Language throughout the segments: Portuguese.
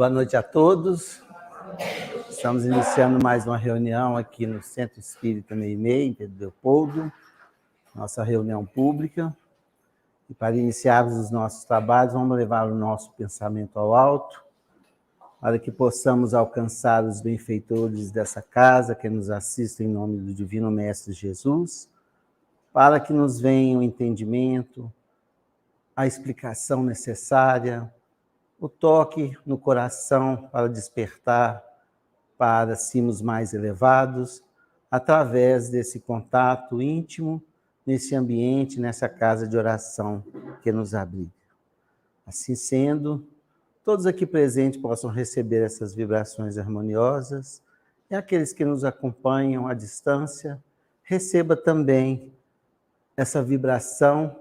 Boa noite a todos. Estamos iniciando mais uma reunião aqui no Centro Espírita Meimei, em Pedro Leopoldo, nossa reunião pública. E para iniciarmos os nossos trabalhos, vamos levar o nosso pensamento ao alto, para que possamos alcançar os benfeitores dessa casa, que nos assistem em nome do Divino Mestre Jesus, para que nos venha o entendimento, a explicação necessária, o toque no coração para despertar para cimos mais elevados, através desse contato íntimo, nesse ambiente, nessa casa de oração que nos abriga. Assim sendo, todos aqui presentes possam receber essas vibrações harmoniosas, e aqueles que nos acompanham à distância, receba também essa vibração,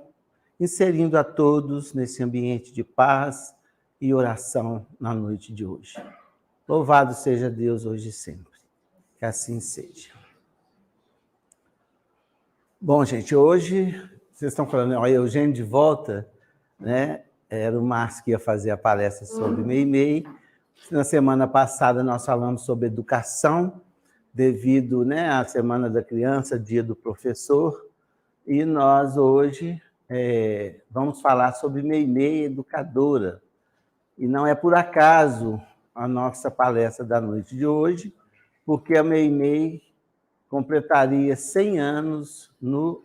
inserindo a todos nesse ambiente de paz e oração na noite de hoje. Louvado seja Deus hoje e sempre. Que assim seja. Bom, gente, hoje, vocês estão falando, olha, Eugênio de volta, né? Era o Márcio que ia fazer a palestra sobre Meimei. Na semana passada nós falamos sobre educação, devido, né, à Semana da Criança, Dia do Professor, e nós hoje vamos falar sobre Meimei educadora. E não é por acaso a nossa palestra da noite de hoje, porque a Meimei completaria 100 anos no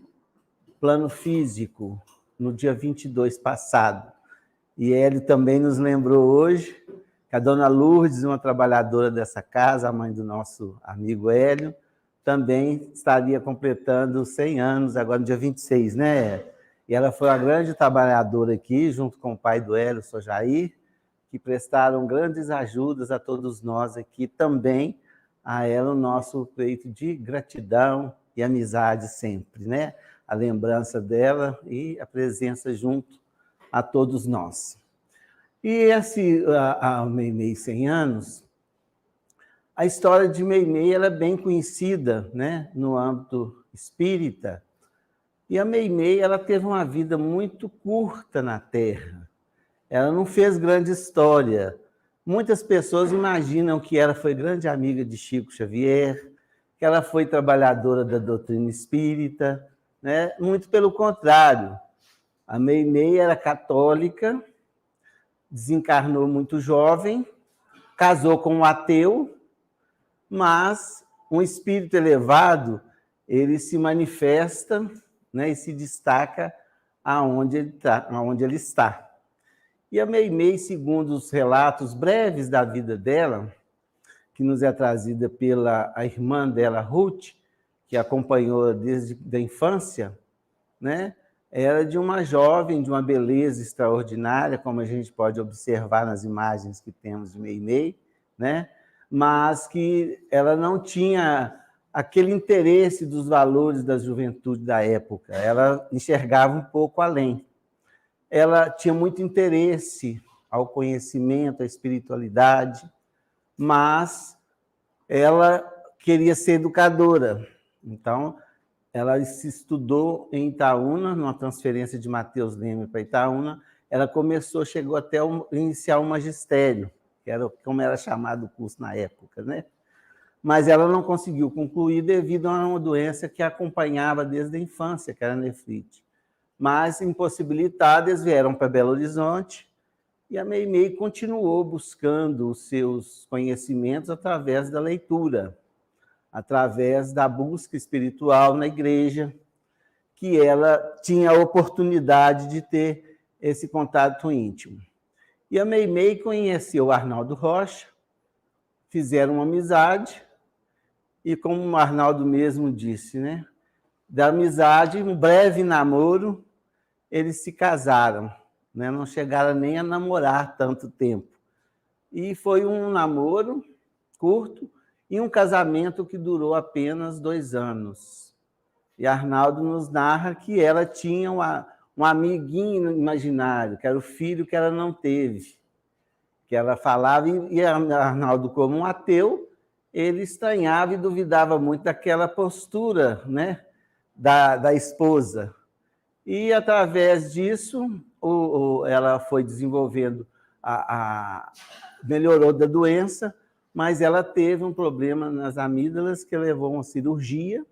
plano físico, no dia 22 passado. E ele também nos lembrou hoje que a dona Lourdes, uma trabalhadora dessa casa, a mãe do nosso amigo Hélio, também estaria completando 100 anos, agora no dia 26, né? E ela foi uma grande trabalhadora aqui, junto com o pai do Hélio, o Sr. Jair, que prestaram grandes ajudas a todos nós aqui, também a ela o nosso peito de gratidão e amizade sempre, né? A lembrança dela e a presença junto a todos nós. E a Meimei 100 anos, a história de Meimei ela é bem conhecida, né, no âmbito espírita, e a Meimei ela teve uma vida muito curta na Terra. Ela não fez grande história. Muitas pessoas imaginam que ela foi grande amiga de Chico Xavier, que ela foi trabalhadora da doutrina espírita, né? Muito pelo contrário. A Meimei era católica, desencarnou muito jovem, casou com um ateu, mas um espírito elevado, ele se manifesta, né, e se destaca aonde ele está. E a Meimei, segundo os relatos breves da vida dela, que nos é trazida pela a irmã dela, Ruth, que acompanhou desde a infância, né? Era de uma jovem, de uma beleza extraordinária, como a gente pode observar nas imagens que temos de Meimei, né? Mas que ela não tinha aquele interesse dos valores da juventude da época, ela enxergava um pouco além. Ela tinha muito interesse ao conhecimento, à espiritualidade, mas ela queria ser educadora. Então, ela se estudou em Itaúna, numa transferência de Mateus Leme para Itaúna. Ela chegou até iniciar o magistério, que era como era chamado o curso na época, né? Mas ela não conseguiu concluir devido a uma doença que a acompanhava desde a infância, que era a nefrite. Mas, impossibilitadas, vieram para Belo Horizonte e a Meimei continuou buscando os seus conhecimentos através da leitura, através da busca espiritual na igreja, que ela tinha a oportunidade de ter esse contato íntimo. E a Meimei conheceu o Arnaldo Rocha, fizeram uma amizade, e como o Arnaldo mesmo disse, né, da amizade, um breve namoro, eles se casaram, né? Não chegaram nem a namorar tanto tempo. E foi um namoro curto e um casamento que durou apenas 2 anos. E Arnaldo nos narra que ela tinha um amiguinho imaginário, que era o filho que ela não teve, que ela falava, e Arnaldo, como um ateu, ele estranhava e duvidava muito daquela postura, né, da esposa. E, através disso, ela foi desenvolvendo melhorou da doença, mas ela teve um problema nas amígdalas que levou a uma cirurgia,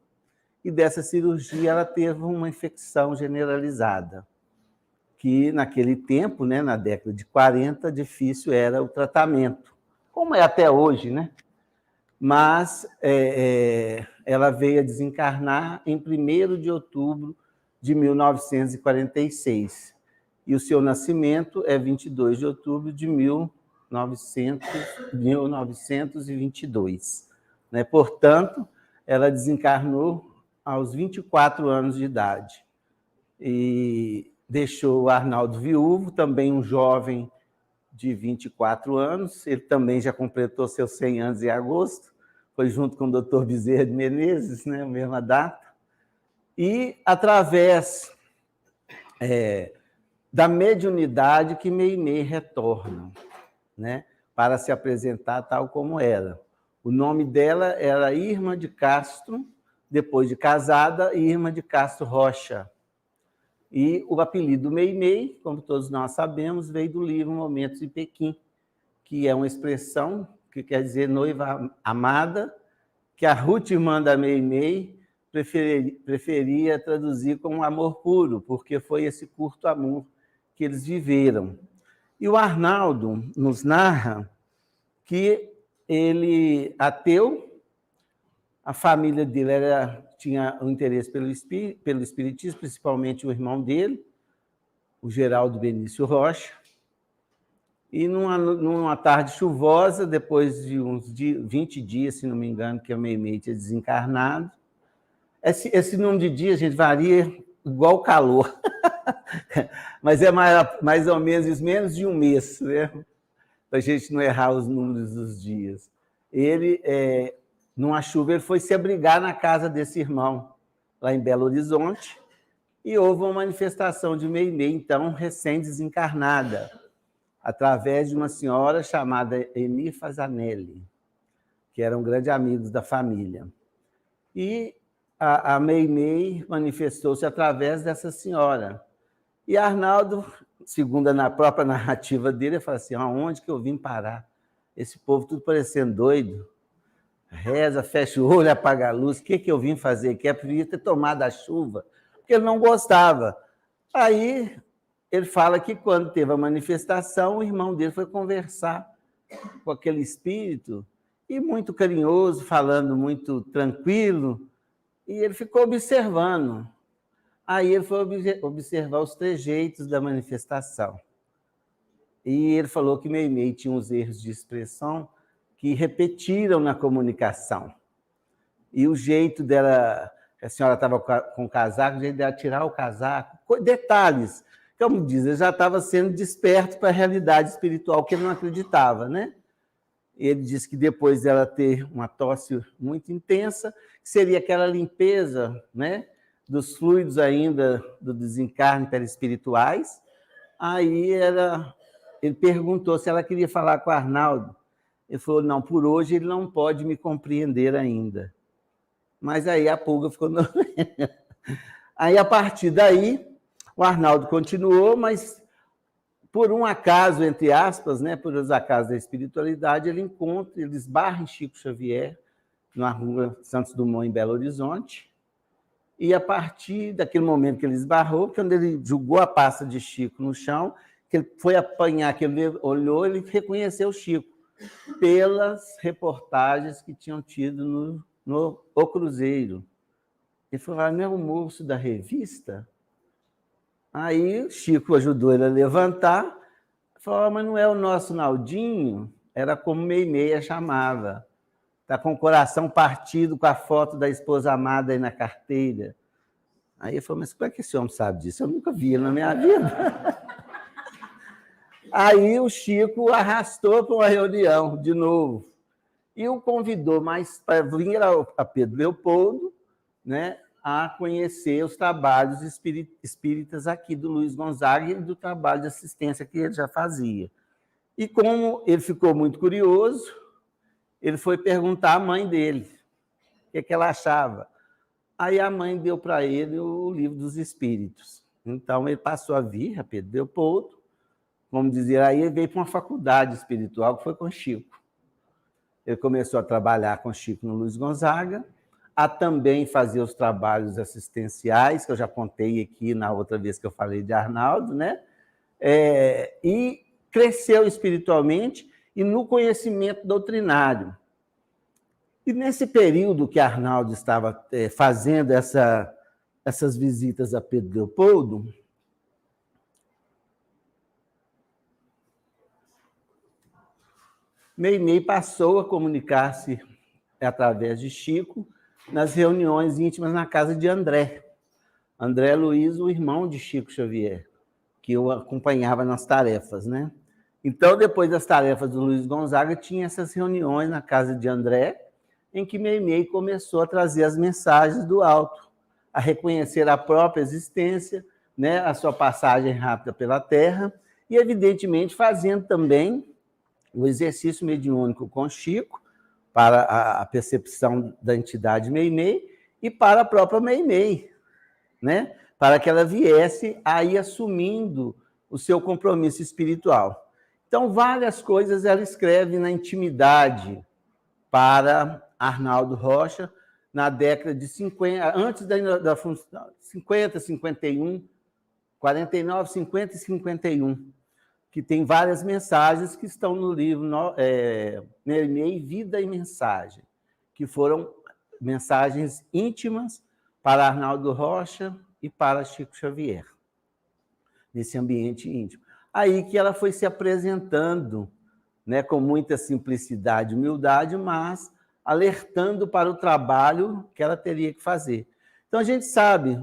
e dessa cirurgia ela teve uma infecção generalizada, que naquele tempo, né, na década de 40, difícil era o tratamento, como é até hoje, né? Mas ela veio a desencarnar em 1º de outubro de 1946, e o seu nascimento é 22 de outubro de 1922. Né? Portanto, ela desencarnou aos 24 anos de idade. E deixou o Arnaldo viúvo, também um jovem de 24 anos. Ele também já completou seus 100 anos em agosto. Foi junto com o doutor Bezerra de Menezes, né? A mesma data. E através da mediunidade que Meimei retorna, né? Para se apresentar tal como era. O nome dela era Irma de Castro, depois de casada, Irma de Castro Rocha. E o apelido Meimei, como todos nós sabemos, veio do livro Momentos em Pequim, que é uma expressão que quer dizer noiva amada, que a Ruth, irmã da Meimei, preferia traduzir como amor puro, porque foi esse curto amor que eles viveram. E o Arnaldo nos narra que ele, ateu, a família dele tinha um interesse pelo espiritismo, principalmente o irmão dele, o Geraldo Benício Rocha. E numa tarde chuvosa, depois de uns 20 dias, se não me engano, que a Meimei tinha desencarnado, esse número de dias, gente, varia igual o calor, mas é mais ou menos de um mês, né? Para a gente não errar os números dos dias. Ele, numa chuva, ele foi se abrigar na casa desse irmão, lá em Belo Horizonte, e houve uma manifestação de Meimei, então, recém-desencarnada, através de uma senhora chamada Eni Fazanelli, que eram grandes amigos da família. E a Meimei manifestou-se através dessa senhora. E Arnaldo, segundo a própria narrativa dele, ele fala assim, aonde que eu vim parar? Esse povo tudo parecendo doido. Reza, fecha o olho, apaga a luz. O que eu vim fazer aqui? Eu podia ter tomado a chuva, porque ele não gostava. Aí ele fala que quando teve a manifestação, o irmão dele foi conversar com aquele espírito, e muito carinhoso, falando muito tranquilo, e ele ficou observando. Aí ele foi observar os trejeitos da manifestação. E ele falou que Meimei tinha uns erros de expressão que repetiram na comunicação. E o jeito dela, a senhora estava com o casaco, o jeito dela tirar o casaco, detalhes. Como diz, ele já estava sendo desperto para a realidade espiritual que ele não acreditava, né? Ele disse que depois dela ter uma tosse muito intensa, seria aquela limpeza, né, dos fluidos ainda do desencarne perispirituais. Aí ele perguntou se ela queria falar com o Arnaldo. Ele falou, não, por hoje ele não pode me compreender ainda. Mas aí a pulga ficou... Aí, a partir daí, o Arnaldo continuou, mas por um acaso, entre aspas, né, por os acasos da espiritualidade, ele esbarra em Chico Xavier, na rua Santos Dumont, em Belo Horizonte, e a partir daquele momento que ele esbarrou, quando ele jogou a pasta de Chico no chão, que ele foi apanhar, que ele olhou, ele reconheceu o Chico, pelas reportagens que tinham tido no O Cruzeiro. Ele falou, não é o moço da revista? Aí o Chico ajudou ele a levantar, falou, mas não é o nosso Naldinho? Era como Meimei a chamava. Está com o coração partido, com a foto da esposa amada aí na carteira. Aí ele falou, mas como é que esse homem sabe disso? Eu nunca vi ele na minha vida. Aí o Chico arrastou para uma reunião de novo e o convidou mais para vir a Pedro Leopoldo, né, a conhecer os trabalhos espíritas aqui do Luiz Gonzaga e do trabalho de assistência que ele já fazia. E como ele ficou muito curioso, ele foi perguntar à mãe dele o que ela achava. Aí a mãe deu para ele o Livro dos Espíritos. Então ele passou a vir a Pedro Leopoldo, vamos dizer, aí ele veio para uma faculdade espiritual que foi com Chico. Ele começou a trabalhar com Chico no Luiz Gonzaga, a também fazer os trabalhos assistenciais, que eu já contei aqui na outra vez que eu falei de Arnaldo, né? E cresceu espiritualmente e no conhecimento doutrinário. E nesse período que Arnaldo estava fazendo essas visitas a Pedro Leopoldo, Meimei passou a comunicar-se através de Chico nas reuniões íntimas na casa de André. André Luiz, o irmão de Chico Xavier, que eu acompanhava nas tarefas, né? Então, depois das tarefas do Luiz Gonzaga, tinha essas reuniões na casa de André, em que Meimei começou a trazer as mensagens do alto, a reconhecer a própria existência, né, a sua passagem rápida pela Terra, e, evidentemente, fazendo também o exercício mediúnico com Chico, para a percepção da entidade Meimei, e para a própria Meimei, né, para que ela viesse aí assumindo o seu compromisso espiritual. Então, várias coisas ela escreve na intimidade para Arnaldo Rocha, na década de 50, antes da 50, 51, 49, 50 e 51, que tem várias mensagens que estão no livro Meimei, Vida e Mensagem, que foram mensagens íntimas para Arnaldo Rocha e para Chico Xavier, nesse ambiente íntimo. Aí que ela foi se apresentando, né, com muita simplicidade e humildade, mas alertando para o trabalho que ela teria que fazer. Então, a gente sabe,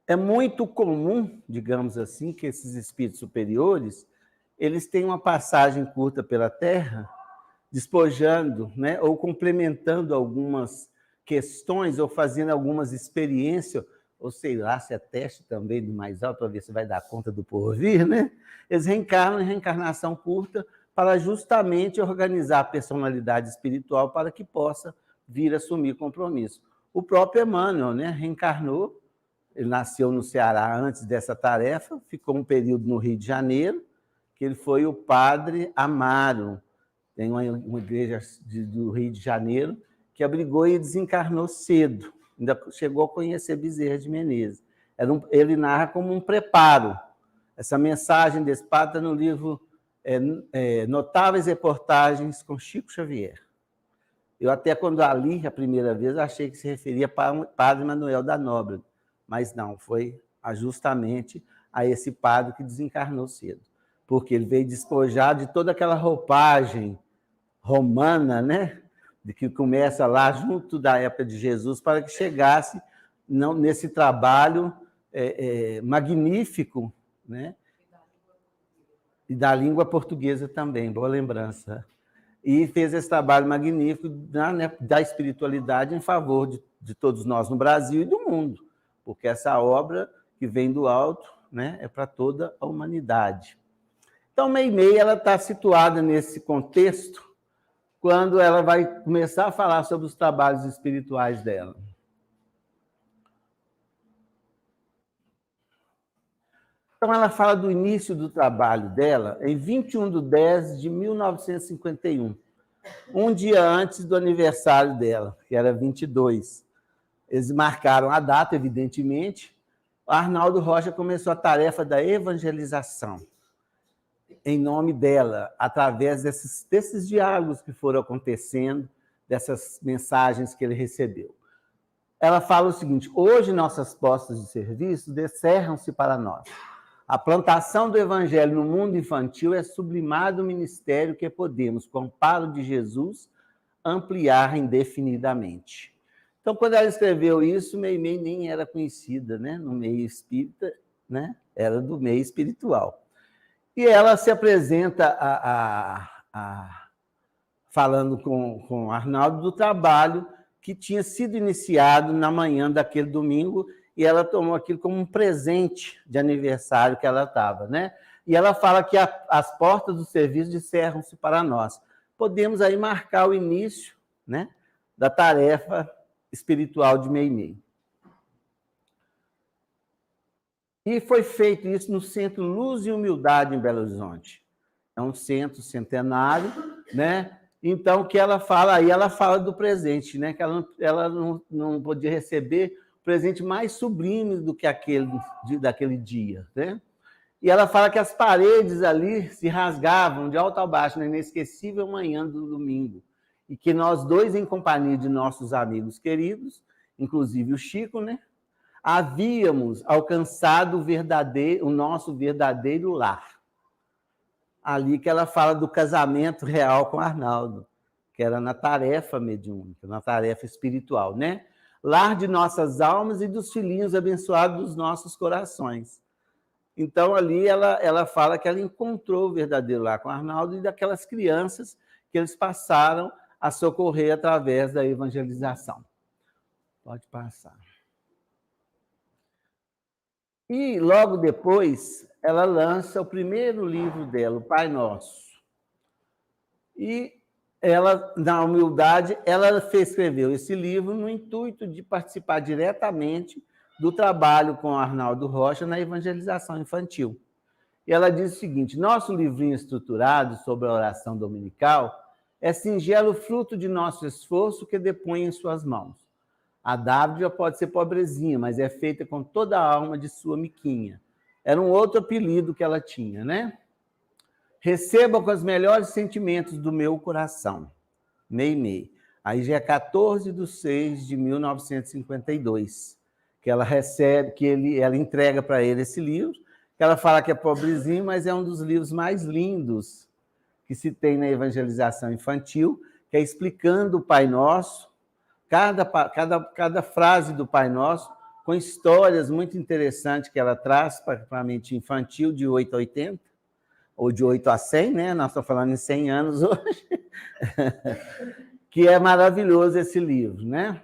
é muito comum, digamos assim, que esses espíritos superiores, eles têm uma passagem curta pela Terra, despojando, né, ou complementando algumas questões, ou fazendo algumas experiências, ou sei lá, se é teste também do mais alto, para ver se vai dar conta do porvir, né? Eles reencarnam em reencarnação curta para justamente organizar a personalidade espiritual para que possa vir assumir compromisso. O próprio Emmanuel, né, reencarnou, ele nasceu no Ceará antes dessa tarefa, ficou um período no Rio de Janeiro, que ele foi o padre Amaro, tem uma igreja do Rio de Janeiro, que abrigou e desencarnou cedo, ainda chegou a conhecer Bezerra de Menezes. Ele narra como um preparo. Essa mensagem desse padre está no livro Notáveis Reportagens com Chico Xavier. Eu até, quando a li a primeira vez, achei que se referia para o padre Manuel da Nóbrega, mas não, foi justamente a esse padre que desencarnou cedo, porque ele veio despojado de toda aquela roupagem romana, né, de que começa lá junto da época de Jesus, para que chegasse nesse trabalho magnífico, né, e da língua portuguesa também, boa lembrança. E fez esse trabalho magnífico da espiritualidade em favor de todos nós no Brasil e do mundo, porque essa obra que vem do alto, né, é para toda a humanidade. Então, Meimei está situada nesse contexto quando ela vai começar a falar sobre os trabalhos espirituais dela. Então, ela fala do início do trabalho dela em 21/10/1951, um dia antes do aniversário dela, que era 22. Eles marcaram a data, evidentemente. Arnaldo Rocha começou a tarefa da evangelização em nome dela, através desses diálogos que foram acontecendo, dessas mensagens que ele recebeu. Ela fala o seguinte: hoje nossas postas de serviço descerram-se para nós. A plantação do evangelho no mundo infantil é sublimado ministério que podemos, com o amparo de Jesus, ampliar indefinidamente. Então, quando ela escreveu isso, Meimei nem era conhecida, né, no meio espírita, né, era do meio espiritual. E ela se apresenta falando com Arnaldo do trabalho que tinha sido iniciado na manhã daquele domingo, e ela tomou aquilo como um presente de aniversário que ela estava, né? E ela fala que as portas do serviço descerram-se para nós. Podemos aí marcar o início, né, da tarefa espiritual de Meimei. E foi feito isso no Centro Luz e Humildade, em Belo Horizonte. É um centro centenário, né? Então, que ela fala, aí ela fala do presente, né? Que ela não podia receber o presente mais sublime do que daquele dia, né? E ela fala que as paredes ali se rasgavam de alto a baixo na inesquecível manhã do domingo. E que nós dois, em companhia de nossos amigos queridos, inclusive o Chico, né? Havíamos alcançado o nosso verdadeiro lar. Ali que ela fala do casamento real com Arnaldo, que era na tarefa mediúnica, na tarefa espiritual, né? Lar de nossas almas e dos filhinhos abençoados dos nossos corações. Então, ali ela fala que ela encontrou o verdadeiro lar com Arnaldo e daquelas crianças que eles passaram a socorrer através da evangelização. Pode passar. E, logo depois, ela lança o primeiro livro dela, o Pai Nosso. E ela, na humildade, ela escreveu esse livro no intuito de participar diretamente do trabalho com Arnaldo Rocha na evangelização infantil. E ela diz o seguinte: nosso livrinho estruturado sobre a oração dominical é singelo fruto de nosso esforço que depõe em suas mãos. A dádiva pode ser pobrezinha, mas é feita com toda a alma de sua miquinha. Era um outro apelido que ela tinha, né? Receba com os melhores sentimentos do meu coração. Meimei. Aí já é 14/6/1952, que ela recebe, ela entrega para ele esse livro, que ela fala que é pobrezinho, mas é um dos livros mais lindos que se tem na evangelização infantil, que é explicando o Pai Nosso, cada frase do Pai Nosso, com histórias muito interessantes que ela traz para a mente infantil, de 8 a 80, ou de 8 a 100, né? Nós estamos falando em 100 anos hoje, que é maravilhoso esse livro, né?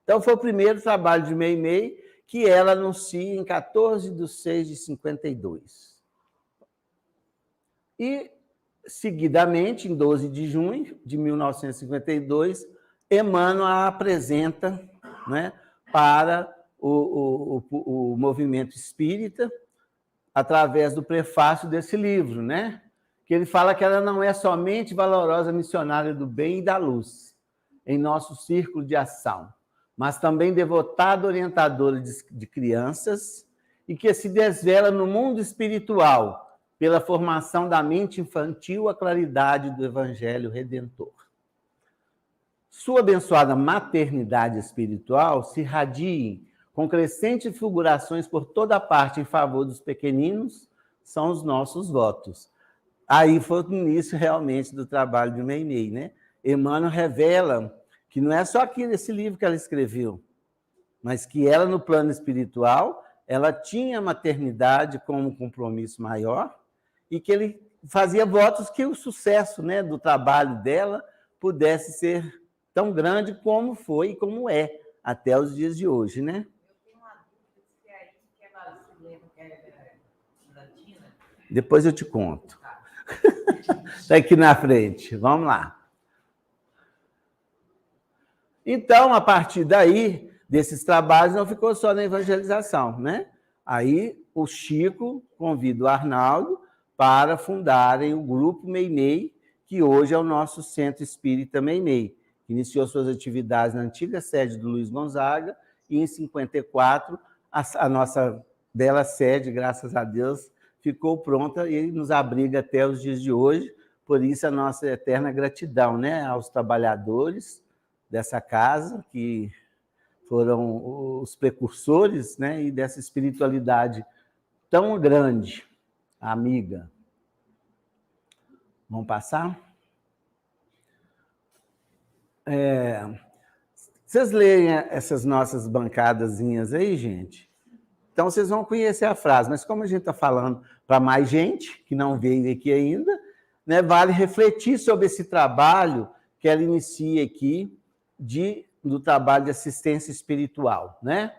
Então, foi o primeiro trabalho de Meimei, que ela anuncia em 14/6/52. E, seguidamente, em 12 de junho de 1952, Emmanuel a apresenta, né, para o movimento espírita, através do prefácio desse livro, né? Que ele fala que ela não é somente valorosa missionária do bem e da luz em nosso círculo de ação, mas também devotada orientadora de crianças e que se desvela no mundo espiritual pela formação da mente infantil à claridade do Evangelho Redentor. Sua abençoada maternidade espiritual se irradia com crescentes fulgurações por toda parte em favor dos pequeninos, são os nossos votos. Aí foi o início realmente do trabalho de Meimei, né? Emmanuel revela que não é só aqui nesse livro que ela escreveu, mas que ela, no plano espiritual, ela tinha a maternidade como um compromisso maior e que ele fazia votos que o sucesso, né, do trabalho dela pudesse ser tão grande como foi e como é até os dias de hoje, né? Depois eu te conto. Está aqui na frente. Vamos lá. Então, a partir daí, desses trabalhos, não ficou só na evangelização, né? Aí o Chico convida o Arnaldo para fundarem o Grupo Meimei, que hoje é o nosso Centro Espírita Meimei, que iniciou suas atividades na antiga sede do Luiz Gonzaga, e em 54, a nossa bela sede, graças a Deus, ficou pronta e nos abriga até os dias de hoje. Por isso, a nossa eterna gratidão, né, aos trabalhadores dessa casa, que foram os precursores, né, e dessa espiritualidade tão grande, amiga. Vamos passar? Vocês leem essas nossas bancadazinhas aí, gente? Então, vocês vão conhecer a frase, mas como a gente está falando para mais gente que não veio aqui ainda, né, vale refletir sobre esse trabalho que ela inicia aqui do trabalho de assistência espiritual, né?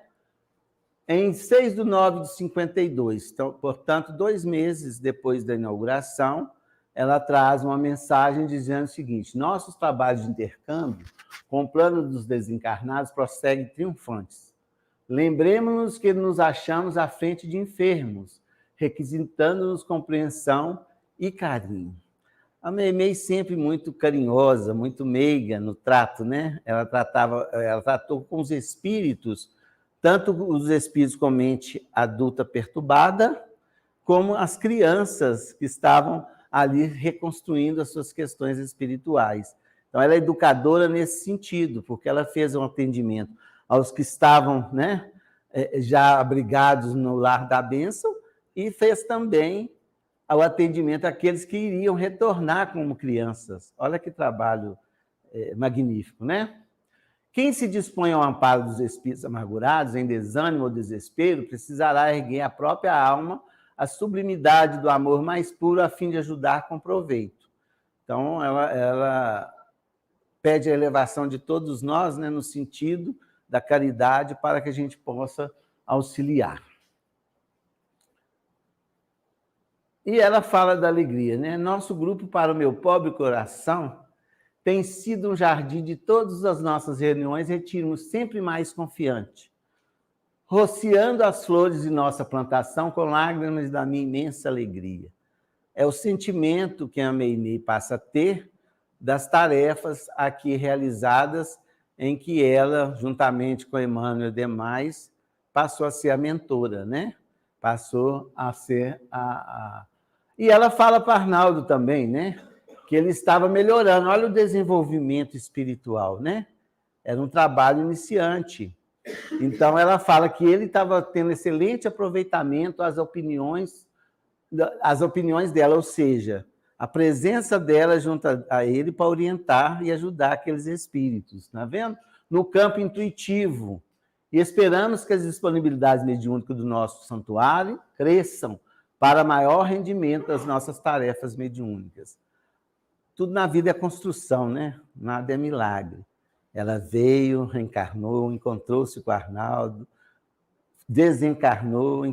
Em 6/9/52, então, portanto, 2 meses depois da inauguração, ela traz uma mensagem dizendo o seguinte: nossos trabalhos de intercâmbio com o plano dos desencarnados prosseguem triunfantes. Lembremos-nos que nos achamos à frente de enfermos, requisitando-nos compreensão e carinho. A Meimei sempre muito carinhosa, muito meiga no trato, né? Ela tratou com os espíritos, tanto os espíritos com mente adulta perturbada, como as crianças que estavam ali reconstruindo as suas questões espirituais. Então, ela é educadora nesse sentido, porque ela fez um atendimento aos que estavam, né, já abrigados no lar da bênção, e fez também o atendimento àqueles que iriam retornar como crianças. Olha que trabalho magnífico, né? Quem se dispõe ao amparo dos espíritos amargurados, em desânimo ou desespero, precisará erguer a própria alma à sublimidade do amor mais puro, a fim de ajudar com proveito. Então, ela pede a elevação de todos nós, né, no sentido da caridade, para que a gente possa auxiliar. E ela fala da alegria, né? Nosso grupo, para o meu pobre coração, tem sido um jardim de todas as nossas reuniões, retiro-nos sempre mais confiante, rociando as flores de nossa plantação com lágrimas da minha imensa alegria. É o sentimento que a Meimei passa a ter das tarefas aqui realizadas, em que ela, juntamente com Emmanuel e demais, passou a ser a mentora, né? Passou a ser E ela fala para Arnaldo também, né? Que ele estava melhorando. Olha o desenvolvimento espiritual, né? Era um trabalho iniciante. Então, ela fala que ele estava tendo excelente aproveitamento às opiniões dela, ou seja, a presença dela junto a ele para orientar e ajudar aqueles espíritos, está vendo? No campo intuitivo. E esperamos que as disponibilidades mediúnicas do nosso santuário cresçam para maior rendimento das nossas tarefas mediúnicas. Tudo na vida é construção, né? Nada é milagre. Ela veio, reencarnou, encontrou-se com Arnaldo, desencarnou,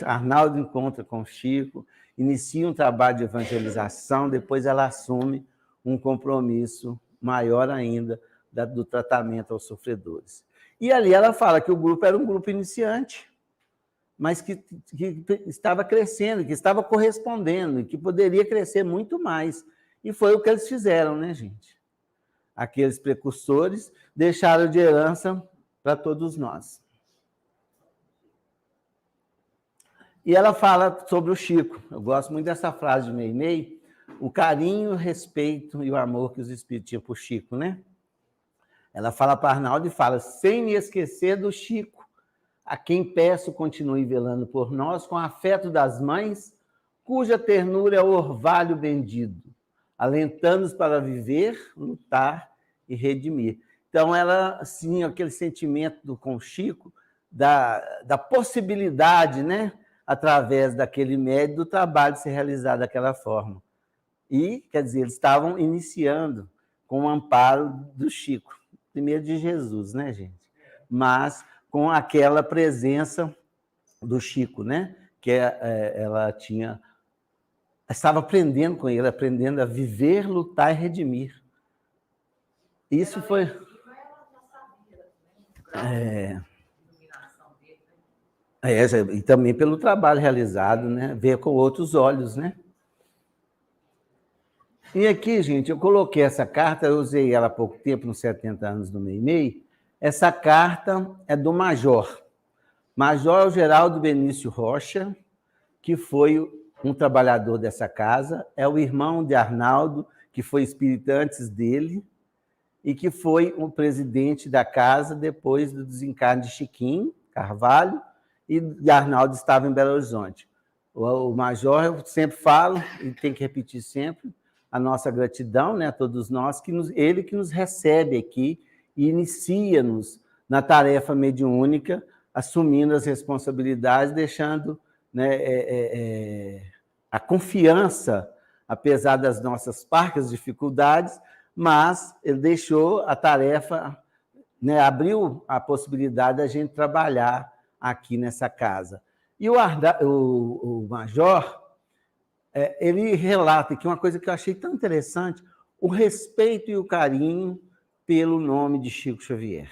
Arnaldo encontra com Chico, inicia um trabalho de evangelização, depois ela assume um compromisso maior ainda do tratamento aos sofredores. E ali ela fala que o grupo era um grupo iniciante, mas que estava crescendo, que estava correspondendo, e que poderia crescer muito mais. E foi o que eles fizeram, né, gente? Aqueles precursores deixaram de herança para todos nós. E ela fala sobre o Chico. Eu gosto muito dessa frase de Meimei, o carinho, o respeito e o amor que os espíritos tinham por Chico, né? Ela fala para Arnaldo e fala, sem me esquecer do Chico, a quem peço continue velando por nós com afeto das mães, cuja ternura é o orvalho bendido, alentando-nos para viver, lutar e redimir. Então, ela, assim, aquele sentimento com o Chico, da possibilidade, né, através daquele médio, do trabalho ser realizado daquela forma. E, quer dizer, eles estavam iniciando com o amparo do Chico, primeiro de Jesus, né, gente? Mas com aquela presença do Chico, né? Que ela estava aprendendo com ele, aprendendo a viver, lutar e redimir. Isso foi... e também pelo trabalho realizado, né? Ver com outros olhos, né? E aqui, gente, eu coloquei essa carta, eu usei ela há pouco tempo, nos 70 anos do Meimei. Essa carta é do Major. Major Geraldo Benício Rocha, que foi um trabalhador dessa casa, é o irmão de Arnaldo, que foi espírita antes dele, e que foi o presidente da casa depois do desencarne de Chiquinho Carvalho, e Arnaldo estava em Belo Horizonte. O Major, eu sempre falo, e tem que repetir sempre, a nossa gratidão, né, a todos nós, ele que nos recebe aqui e inicia-nos na tarefa mediúnica, assumindo as responsabilidades, deixando, né, a confiança, apesar das nossas parcas dificuldades, mas ele deixou a tarefa, né, abriu a possibilidade da gente trabalhar aqui nessa casa. E o Major, ele relata aqui uma coisa que eu achei tão interessante, o respeito e o carinho pelo nome de Chico Xavier.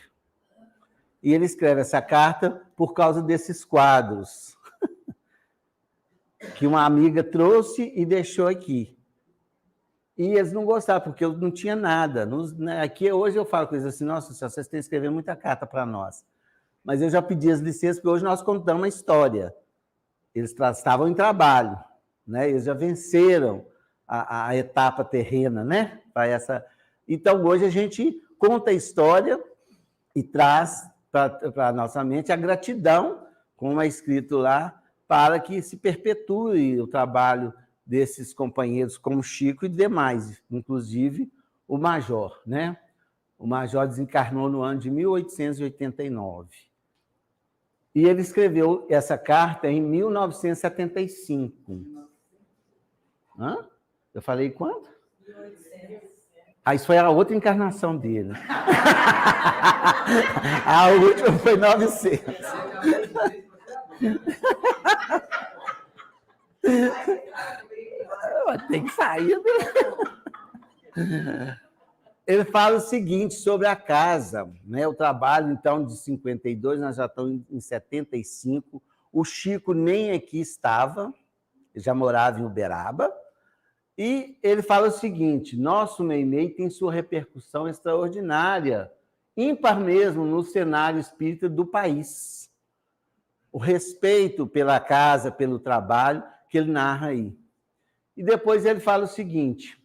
E ele escreve essa carta por causa desses quadros que uma amiga trouxe e deixou aqui. E eles não gostaram, porque eu não tinha nada. Aqui, hoje, eu falo com eles assim, nossa, vocês têm que escrever muita carta para nós. Mas eu já pedi as licenças, porque hoje nós contamos uma história. Eles estavam em trabalho, né? Eles já venceram a etapa terrena, né? Então, hoje, a gente conta a história e traz para a nossa mente a gratidão, como é escrito lá, para que se perpetue o trabalho desses companheiros como Chico e demais, inclusive o Major, né? O Major desencarnou no ano de 1889. E ele escreveu essa carta em 1975. Hã? Eu falei quanto? 1800. Isso foi a outra encarnação dele. A última foi 900. Tem que sair. Ele fala o seguinte sobre a casa, né? O trabalho, então, de 52, nós já estamos em 75. O Chico nem aqui estava, já morava em Uberaba. E ele fala o seguinte: nosso Meimei tem sua repercussão extraordinária, ímpar mesmo no cenário espírita do país. O respeito pela casa, pelo trabalho, que ele narra aí. E depois ele fala o seguinte: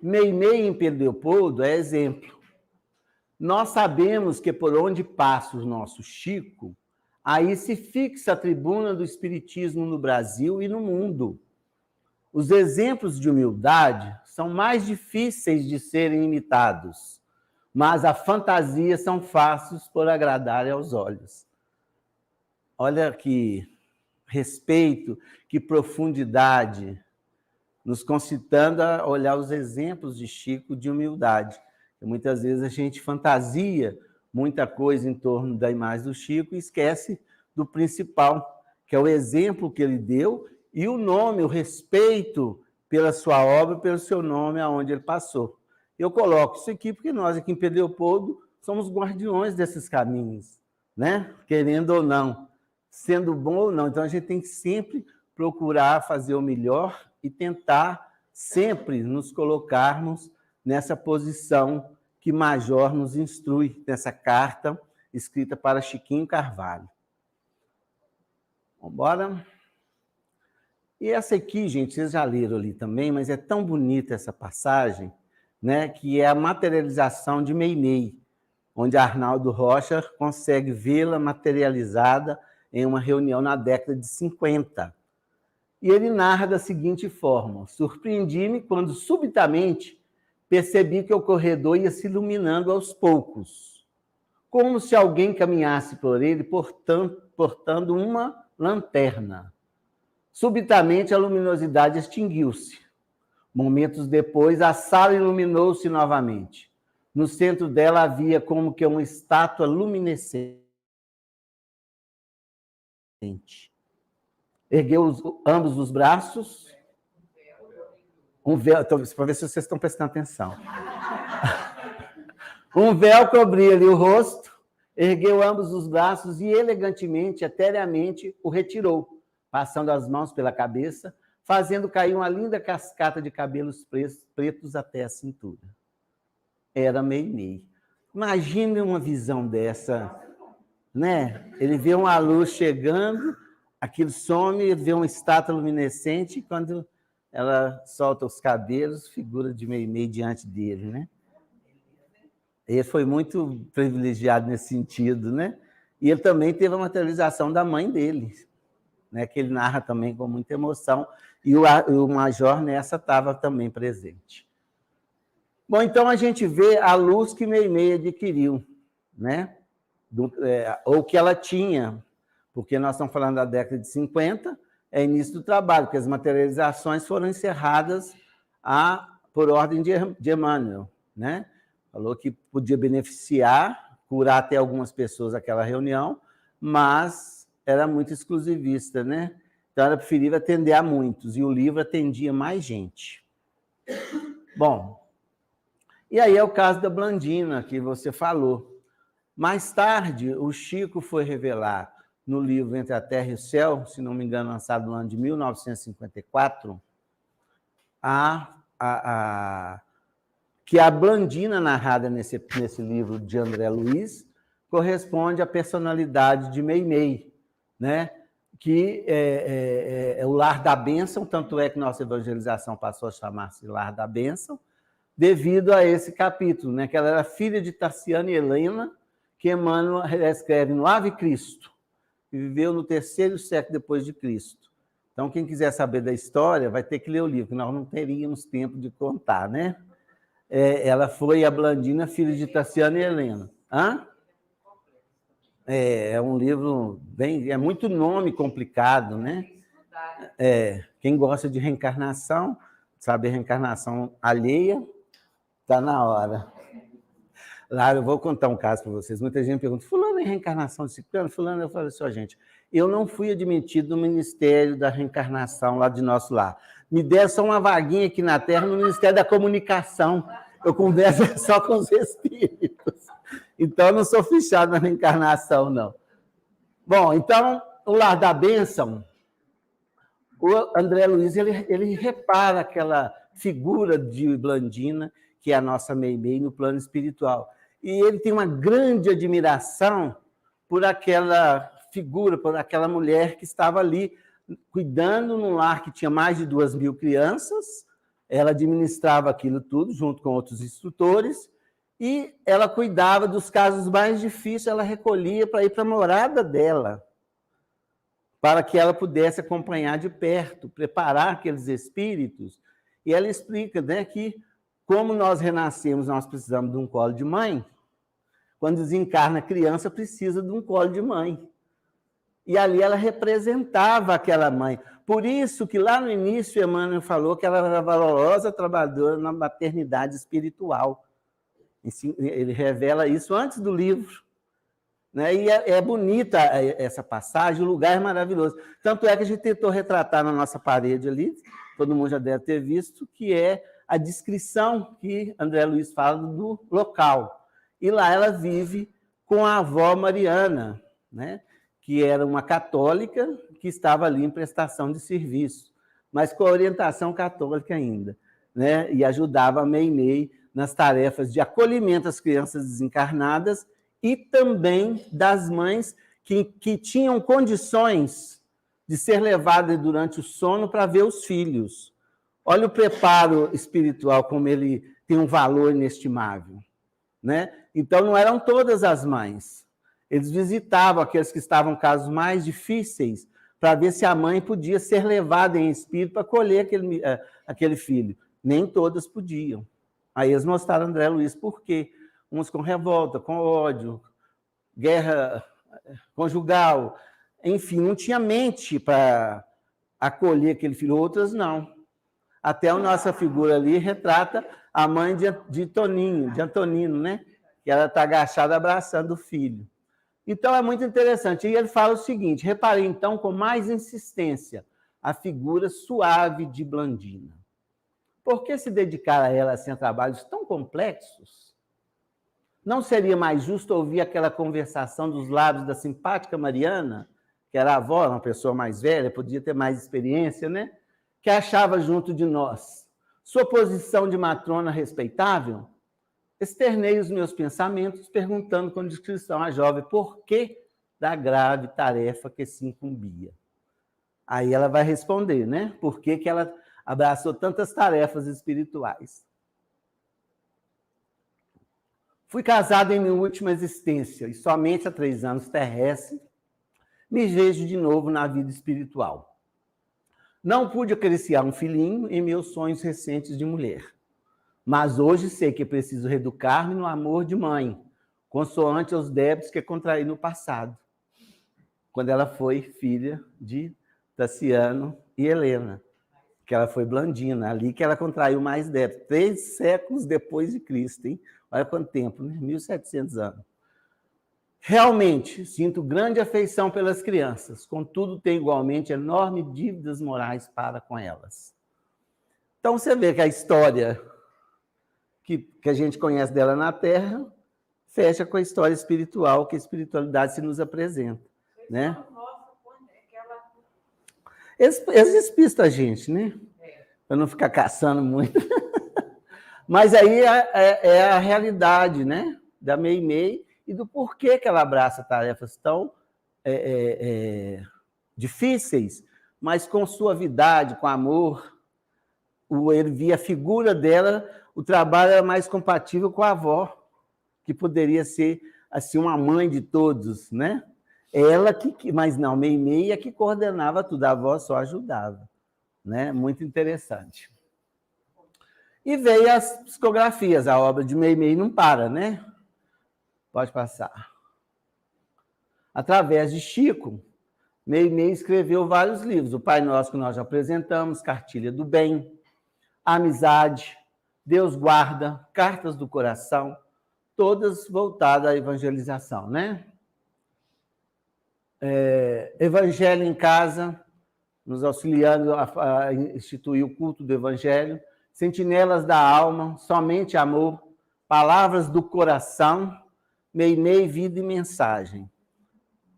Meimei em Pedro Leopoldo é exemplo. Nós sabemos que por onde passa o nosso Chico, aí se fixa a tribuna do espiritismo no Brasil e no mundo. Os exemplos de humildade são mais difíceis de serem imitados, mas a fantasia são fáceis por agradar aos olhos. Olha que respeito, que profundidade, nos concitando a olhar os exemplos de Chico de humildade. E muitas vezes a gente fantasia muita coisa em torno da imagem do Chico e esquece do principal, que é o exemplo que ele deu e o nome, o respeito pela sua obra, pelo seu nome, aonde ele passou. Eu coloco isso aqui porque nós, aqui em Pedro Leopoldo, somos guardiões desses caminhos, né? Querendo ou não, sendo bom ou não. Então, a gente tem que sempre procurar fazer o melhor e tentar sempre nos colocarmos nessa posição que Major nos instrui, nessa carta escrita para Chiquinho Carvalho. Vamos embora? E essa aqui, gente, vocês já leram ali também, mas é tão bonita essa passagem, né, que é a materialização de Meimei, onde Arnaldo Rocha consegue vê-la materializada em uma reunião na década de 50. E ele narra da seguinte forma: surpreendi-me quando subitamente percebi que o corredor ia se iluminando aos poucos, como se alguém caminhasse por ele portando uma lanterna. Subitamente a luminosidade extinguiu-se. Momentos depois, a sala iluminou-se novamente. No centro dela havia como que uma estátua luminescente. Ergueu ambos os braços. Um véu, para ver se vocês estão prestando atenção. Um véu cobria-lhe o rosto, ergueu ambos os braços e elegantemente, etéreamente, o retirou, passando as mãos pela cabeça, fazendo cair uma linda cascata de cabelos pretos até a cintura. Era Meimei. Imagine uma visão dessa, né? Ele vê uma luz chegando, aquilo some, vê uma estátua luminescente, quando ela solta os cabelos, figura de Meimei diante dele, né? Ele foi muito privilegiado nesse sentido, né? E ele também teve a materialização da mãe dele, né? Que ele narra também com muita emoção, e o Major nessa estava também presente. Bom, então a gente vê a luz que Meimei adquiriu, né? Ou que ela tinha, porque nós estamos falando da década de 50, é início do trabalho, porque as materializações foram encerradas por ordem de Emmanuel, né? Falou que podia beneficiar, curar até algumas pessoas aquela reunião, mas era muito exclusivista, né? Então era preferível atender a muitos, e o livro atendia mais gente. Bom, E aí é o caso da Blandina, que você falou. Mais tarde, o Chico foi revelar no livro Entre a Terra e o Céu, se não me engano, lançado no ano de 1954, que a Blandina, narrada nesse livro de André Luiz, corresponde à personalidade de Meimei, né? Que é o lar da bênção, tanto é que nossa evangelização passou a chamar-se Lar da Bênção, devido a esse capítulo, né? Que ela era filha de Tassiana e Helena, que Emmanuel escreve no Ave Cristo, e viveu no 3º século depois de Cristo. Então, quem quiser saber da história, vai ter que ler o livro, que nós não teríamos tempo de contar, né? Ela foi a Blandina, filha de Tassiana e Helena. Hã? É um livro bem... É muito nome complicado, né? Quem gosta de reencarnação, sabe reencarnação alheia, está na hora. Lara, eu vou contar um caso para vocês. Muita gente pergunta, fulano é reencarnação de ciclano? Fulano, eu falo assim, ó, gente, eu não fui admitido no Ministério da Reencarnação lá de nosso lar. Me deram só uma vaguinha aqui na Terra no Ministério da Comunicação. Eu converso só com os espíritos. Então, eu não sou fichado na reencarnação, não. Bom, então, o Lar da Bênção, o André Luiz, ele repara aquela figura de Blandina, que é a nossa Meimei no plano espiritual. E ele tem uma grande admiração por aquela figura, por aquela mulher que estava ali cuidando num lar que tinha mais de 2.000 crianças. Ela administrava aquilo tudo junto com outros instrutores e ela cuidava dos casos mais difíceis, ela recolhia para ir para a morada dela, para que ela pudesse acompanhar de perto, preparar aqueles espíritos. E ela explica, né, que como nós renascemos, nós precisamos de um colo de mãe. Quando desencarna a criança, precisa de um colo de mãe. E ali ela representava aquela mãe. Por isso que lá no início, Emmanuel falou que ela era valorosa trabalhadora na maternidade espiritual. Ele revela isso antes do livro. Né? E é bonita essa passagem, o lugar é maravilhoso. Tanto é que a gente tentou retratar na nossa parede ali, todo mundo já deve ter visto, que é a descrição que André Luiz fala do local. E lá ela vive com a avó Mariana, né? Que era uma católica que estava ali em prestação de serviço, mas com a orientação católica ainda, né? E ajudava a Meimei nas tarefas de acolhimento às crianças desencarnadas e também das mães que tinham condições de ser levadas durante o sono para ver os filhos. Olha o preparo espiritual, como ele tem um valor inestimável. Né? Então, não eram todas as mães. Eles visitavam aqueles que estavam em casos mais difíceis para ver se a mãe podia ser levada em espírito para acolher aquele filho. Nem todas podiam. Aí eles mostraram André Luiz por quê. Uns com revolta, com ódio, guerra conjugal, enfim, não tinha mente para acolher aquele filho, outras não. Até a nossa figura ali retrata a mãe de Toninho, de Antonino, né? Que ela está agachada abraçando o filho. Então, é muito interessante. E ele fala o seguinte, reparei, então, com mais insistência, a figura suave de Blandina. Por que se dedicar a ela assim, a trabalhos tão complexos? Não seria mais justo ouvir aquela conversação dos lábios da simpática Mariana, que era a avó, uma pessoa mais velha, podia ter mais experiência, né? Que achava junto de nós sua posição de matrona respeitável? Externei os meus pensamentos, perguntando com discrição à jovem por que da grave tarefa que se incumbia. Aí ela vai responder, né? Por que ela abraçou tantas tarefas espirituais? Fui casado em minha última existência e somente há 3 anos terrestres me vejo de novo na vida espiritual. Não pude acariciar um filhinho em meus sonhos recentes de mulher, mas hoje sei que preciso reeducar-me no amor de mãe, consoante os débitos que contraí no passado, quando ela foi filha de Tassiano e Helena, que ela foi Blandina, ali que ela contraiu mais débitos, 3 séculos depois de Cristo, hein? Olha quanto tempo, né? 1.700 anos. Realmente, sinto grande afeição pelas crianças, contudo, tenho igualmente enormes dívidas morais para com elas. Então, você vê que a história que a gente conhece dela na Terra, fecha com a história espiritual que a espiritualidade se nos apresenta, né? Eles despistam a gente, né? Para não ficar caçando muito. Mas aí é a realidade, né? Da Meimei e do porquê que ela abraça tarefas tão difíceis, mas com suavidade, com amor. Ele via a figura dela, o trabalho era mais compatível com a avó, que poderia ser assim uma mãe de todos, né? Ela mas não, Meimei é que coordenava tudo, a avó só ajudava, né? Muito interessante. E veio as psicografias, a obra de Meimei não para, né? Pode passar. Através de Chico, Meimei escreveu vários livros. O Pai Nosso, que nós já apresentamos, Cartilha do Bem, Amizade, Deus Guarda, Cartas do Coração, todas voltadas à evangelização, né? Evangelho em Casa, nos auxiliando a instituir o culto do Evangelho, Sentinelas da Alma, Somente Amor, Palavras do Coração, Meimei, Vida e Mensagem.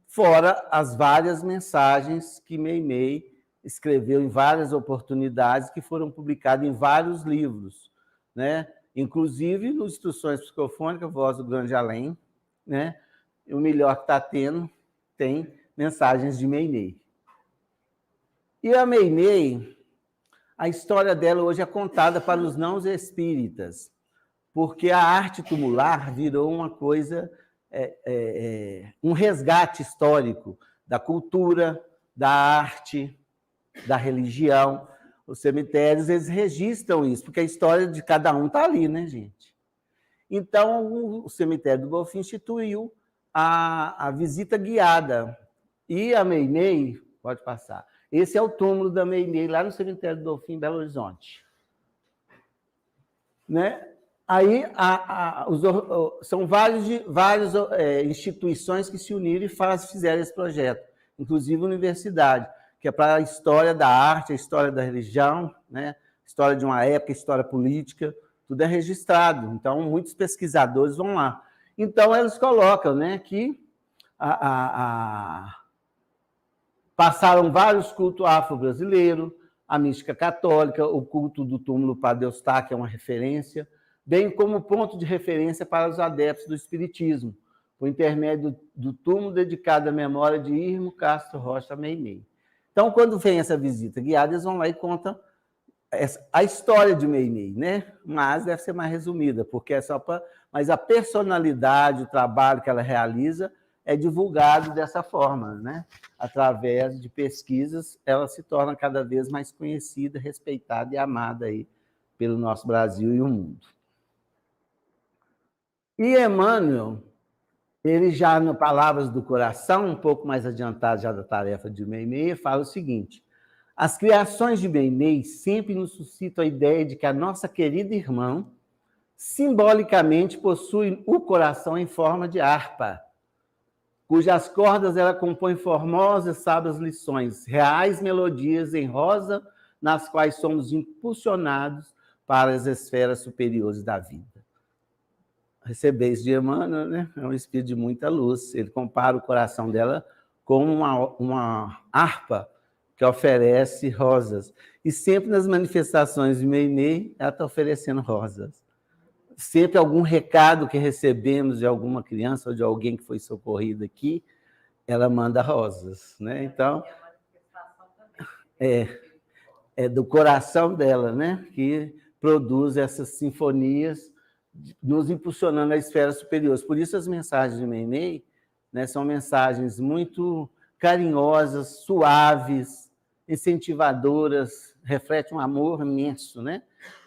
Fora as várias mensagens que Meimei escreveu em várias oportunidades, que foram publicadas em vários livros, né? Inclusive no Instruções Psicofônicas, Voz do Grande Além, né? O Melhor que está tendo, tem mensagens de Meimei. E a Meimei, a história dela hoje é contada para os não espíritas, porque a arte tumular virou uma coisa, um resgate histórico da cultura, da arte, da religião. Os cemitérios, eles registram isso, porque a história de cada um está ali, né, gente? Então, o cemitério do Bonfim instituiu a visita guiada. E a Meimei, pode passar, esse é o túmulo da Meimei, lá no cemitério do Bonfim, em Belo Horizonte. Né? Aí, são várias instituições que se uniram e fizeram esse projeto, inclusive a universidade, que é para a história da arte, a história da religião, né? História de uma época, história política, tudo é registrado. Então, muitos pesquisadores vão lá. Então, eles colocam, né, que passaram vários cultos afro-brasileiros, a mística católica, o culto do túmulo Padre Eustáquio, que é uma referência, bem como ponto de referência para os adeptos do espiritismo, por intermédio do túmulo dedicado à memória de Irmo Castro Rocha Meimei. Então, quando vem essa visita guiada, eles vão lá e contam a história de Meimei, né? Mas deve ser mais resumida, porque é só para... Mas a personalidade, o trabalho que ela realiza é divulgado dessa forma, né? Através de pesquisas, ela se torna cada vez mais conhecida, respeitada e amada aí pelo nosso Brasil e o mundo. E Emmanuel, ele já no Palavras do Coração, um pouco mais adiantado já da tarefa de Meimei, fala o seguinte: as criações de Meimei sempre nos suscitam a ideia de que a nossa querida irmã simbolicamente possui o coração em forma de harpa, cujas cordas ela compõe formosas e sábias lições, reais melodias em rosa, nas quais somos impulsionados para as esferas superiores da vida. Recebeis de Emmanuel, né? É um espírito de muita luz. Ele compara o coração dela com uma harpa que oferece rosas. E sempre nas manifestações de Meimei, ela está oferecendo rosas. Sempre algum recado que recebemos de alguma criança ou de alguém que foi socorrido aqui, ela manda rosas, né? Então, é do coração dela, né? Que produz essas sinfonias, nos impulsionando a esferas superiores. Por isso, as mensagens de Meimei, né, são mensagens muito carinhosas, suaves, incentivadoras, refletem um amor imenso, né,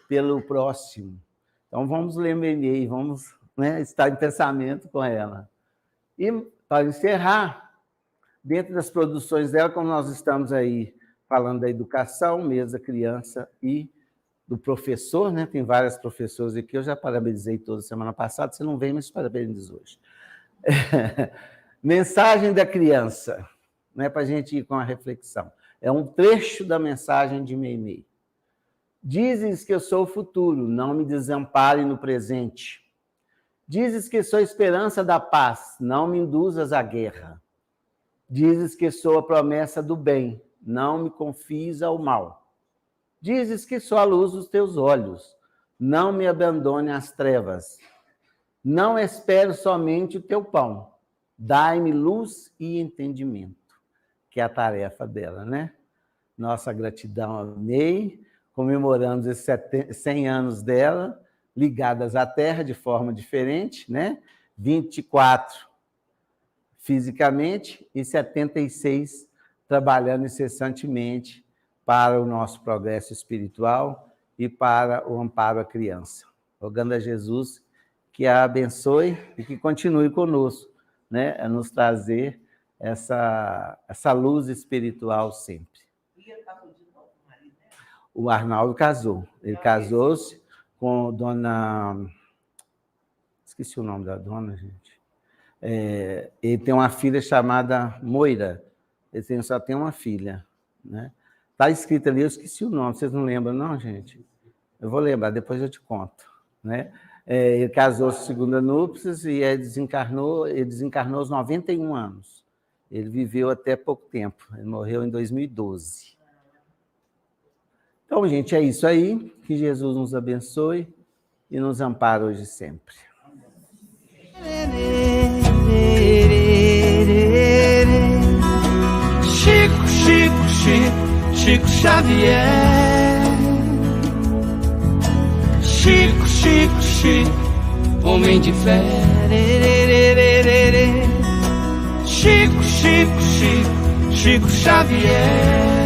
pelo próximo. Então, vamos ler Meimei, vamos, né, estar em pensamento com ela. E, para encerrar, dentro das produções dela, como nós estamos aí falando da educação, mesa, criança e do professor, né? Tem várias professoras aqui, eu já parabenizei toda semana passada, você não vem, mas parabenizo hoje. Mensagem da criança, né? Para a gente ir com a reflexão. É um trecho da mensagem de Meimei. Dizes que eu sou o futuro, não me desampare no presente. Dizes que sou a esperança da paz, não me induzas à guerra. Dizes que sou a promessa do bem, não me confies ao mal. Dizes que sou a luz dos teus olhos, não me abandone às trevas. Não espero somente o teu pão, dai-me luz e entendimento, que é a tarefa dela, né? Nossa gratidão a Ney, comemorando esses 100 anos dela, ligadas à Terra de forma diferente, né? 24 fisicamente e 76 trabalhando incessantemente para o nosso progresso espiritual e para o amparo à criança. Rogando a Jesus que a abençoe e que continue conosco, né? A nos trazer essa luz espiritual sempre. O Arnaldo casou. Ele casou-se com dona... Esqueci o nome da dona, gente. Ele tem uma filha chamada Moira. Ele só tem uma filha, né? Está escrito ali, eu esqueci o nome. Vocês não lembram, não, gente? Eu vou lembrar, depois eu te conto, né? Ele casou-se segunda núpcias e ele desencarnou aos 91 anos. Ele viveu até pouco tempo. Ele morreu em 2012. Então, gente, é isso aí. Que Jesus nos abençoe e nos ampare hoje e sempre. Chico, Chico, Chico, Chico Xavier. Chico, Chico, Chico, homem de fé. Chico, Chico, Chico, Chico Xavier.